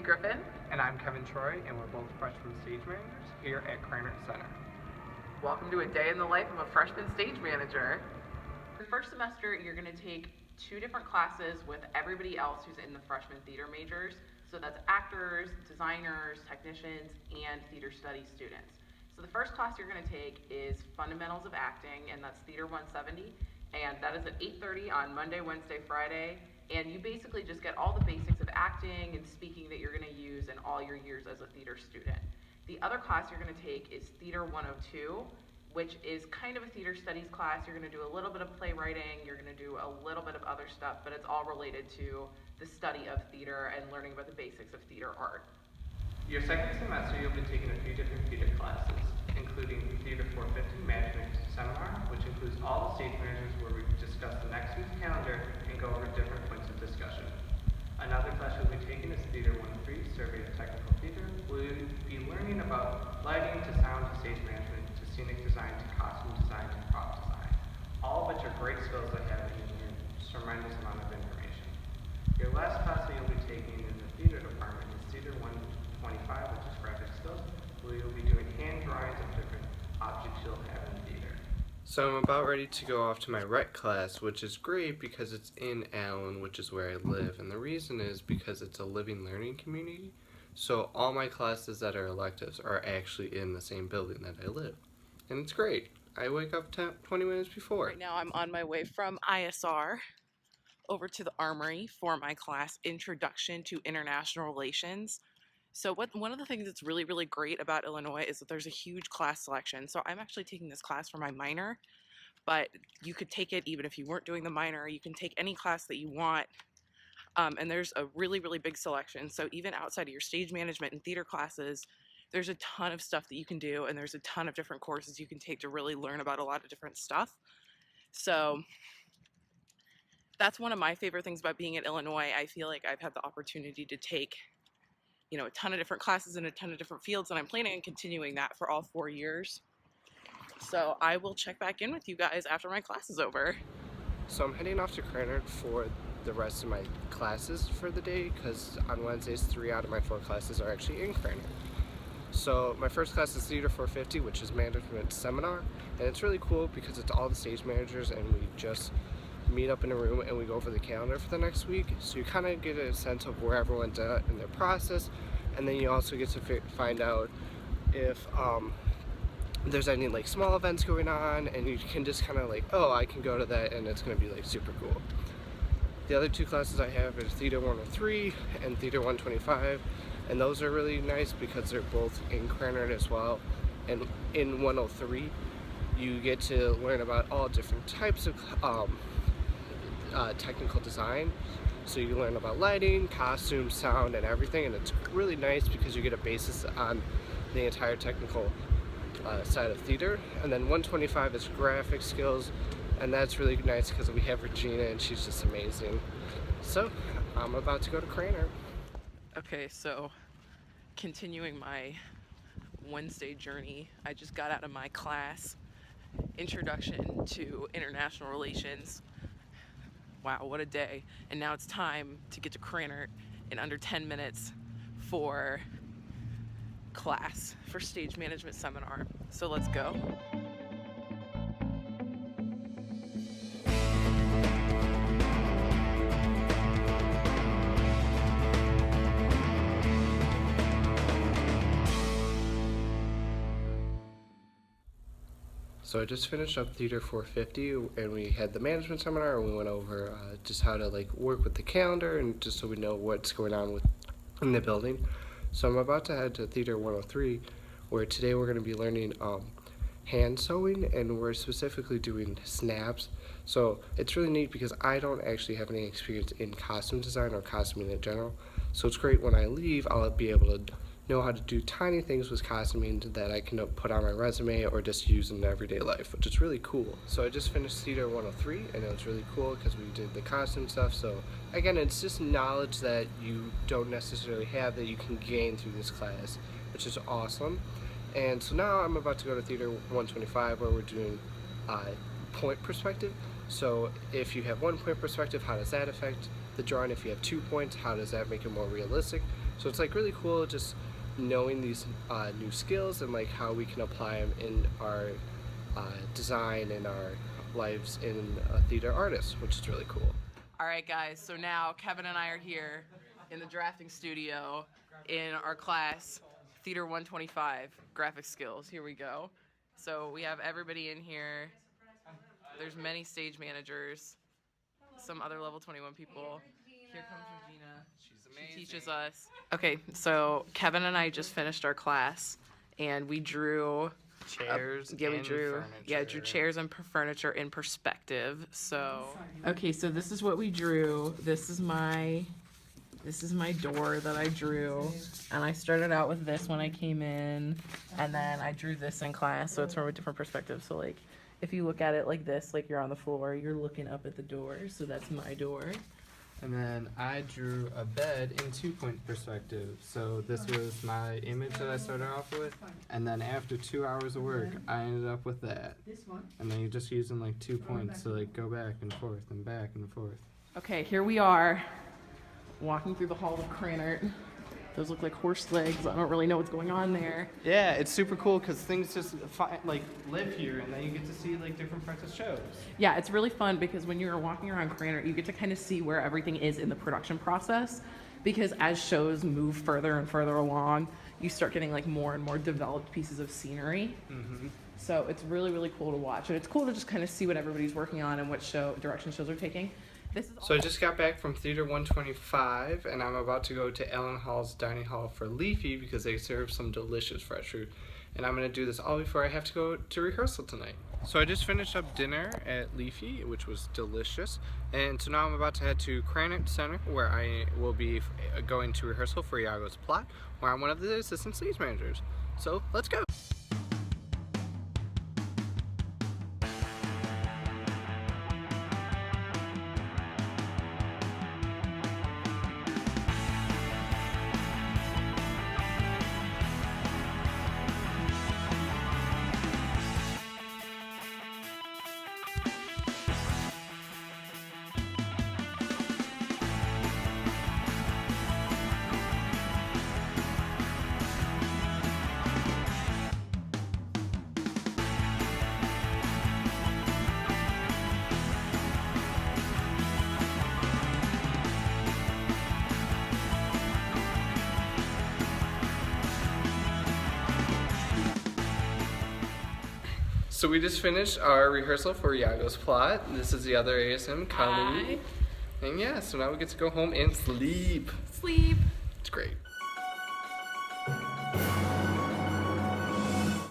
Griffin. And I'm Kevin Troy, and we're both freshman stage managers here at Krannert Center. Welcome to a day in the life of a freshman stage manager. The first semester, you're going to take 2 different classes with everybody else who's in the freshman theater majors. So that's actors, designers, technicians, and theater studies students. So the first class you're going to take is Fundamentals of Acting, and that's Theater 170, and that is at 8:30 on Monday, Wednesday, Friday. And you basically just get all the basics of acting and speaking that you're going to use in all your years as a theater student. The other class you're going to take is Theater 102, which is kind of a theater studies class. You're going to do a little bit of playwriting, you're going to do a little bit of other stuff, but it's all related to the study of theater and learning about the basics of theater art. Your second semester, you'll be taking a few different theater classes, including Theater 450 Management Seminar, which includes all the stage managers where we discuss the next week's calendar and go over different points of discussion. Another class you'll be taking is Theater 103, Survey of Technical Theater. We'll be learning about lighting to sound to stage management to scenic design to costume design to prop design, all of which are great skills that have in a tremendous amount of information. Your last class that you'll be taking in the theater department is Theater 125, which is graphic skills, where you'll be doing hand drawings of different objects you'll have in theater. So I'm about ready to go off to my rec class, which is great because it's in Allen, which is where I live, and the reason is because it's a living learning community, so all my classes that are electives are actually in the same building that I live, and it's great. I wake up 20 minutes before. Right now I'm on my way from ISR over to the Armory for my class, Introduction to International Relations. So one of the things that's really, really great about Illinois is that there's a huge class selection. So I'm actually taking this class for my minor, but you could take it even if you weren't doing the minor. You can take any class that you want, and there's a really, really big selection. So even outside of your stage management and theater classes, there's a ton of stuff that you can do, and there's a ton of different courses you can take to really learn about a lot of different stuff. So that's one of my favorite things about being at Illinois. I feel like I've had the opportunity to take a ton of different classes in a ton of different fields, and I'm planning on continuing that for all 4 years. So I will check back in with you guys after my class is over. So I'm heading off to Krannert for the rest of my classes for the day, because on Wednesdays 3 out of my 4 classes are actually in Krannert. So my first class is Theater 450, which is Management Seminar, and it's really cool because it's all the stage managers and we just meet up in a room and we go over the calendar for the next week, so you kind of get a sense of where everyone's at in their process, and then you also get to find out if there's any like small events going on, and you can just kind of like, oh, I can go to that and it's going to be like super cool. The other 2 classes I have are Theater 103 and Theater 125, and those are really nice because they're both in Krannert as well. And in 103 you get to learn about all different types of technical design, so you learn about lighting, costume, sound, and everything, and it's really nice because you get a basis on the entire technical side of theater. And then 125 is graphic skills, and that's really nice because we have Regina and she's just amazing. So I'm about to go to Krannert. Okay, so continuing my Wednesday journey, I just got out of my class, Introduction to International Relations. Wow, what a day. And now it's time to get to Krannert in under 10 minutes for class, for stage management seminar. So let's go. So I just finished up Theater 450, and we had the management seminar, and we went over just how to like work with the calendar, and just so we know what's going on in the building. So I'm about to head to Theater 103, where today we're going to be learning hand sewing, and we're specifically doing snaps. So it's really neat because I don't actually have any experience in costume design or costuming in general. So it's great when I leave, I'll be able to know how to do tiny things with costuming that I can put on my resume or just use in everyday life, which is really cool. So I just finished Theater 103, and it was really cool because we did the costume stuff. So again, it's just knowledge that you don't necessarily have that you can gain through this class, which is awesome. And so now I'm about to go to Theater 125, where we're doing point perspective. So if you have 1 point perspective, how does that affect the drawing? If you have 2 points, how does that make it more realistic? So it's like really cool just knowing these new skills and like how we can apply them in our design and our lives in a theater artist, which is really cool. All right, guys, so now Kevin and I are here in the drafting studio in our class, Theater 125, Graphic Skills. Here we go. So we have everybody in here. There's many stage managers, some other level 21 people. Here comes Regina. She's She teaches us. Okay, so Kevin and I just finished our class, and we drew Chairs. yeah, we and drew. furniture. Yeah, drew chairs and furniture in perspective. So, okay, so this is what we drew. This is my door that I drew, and I started out with this when I came in, and then I drew this in class. So it's from a different perspective. So like, if you look at it like this, like you're on the floor, you're looking up at the door. So that's my door. And then I drew a bed in 2-point perspective. So this was my image that I started off with. And then after 2 hours of work, I ended up with that. And then you're just using like 2 points to like go back and forth and back and forth. Okay, here we are, walking through the halls of Cranert. Those look like horse legs. I don't really know what's going on there. Yeah, it's super cool because things just live here, and then you get to see like different parts of shows. Yeah, it's really fun because when you're walking around Cranert, you get to kind of see where everything is in the production process. Because as shows move further and further along, you start getting like more and more developed pieces of scenery. Mm-hmm. So it's really, really cool to watch. And it's cool to just kind of see what everybody's working on and what direction shows are taking. So I just got back from Theater 125, and I'm about to go to Ellen Hall's Dining Hall for Leafy because they serve some delicious fresh fruit. And I'm going to do this all before I have to go to rehearsal tonight. So I just finished up dinner at Leafy, which was delicious. And so now I'm about to head to Cranert Center, where I will be going to rehearsal for Iago's plot, where I'm one of the assistant stage managers. So let's go! So we just finished our rehearsal for Iago's plot. This is the other ASM, Kali. And yeah, so now we get to go home and sleep. Sleep. It's great.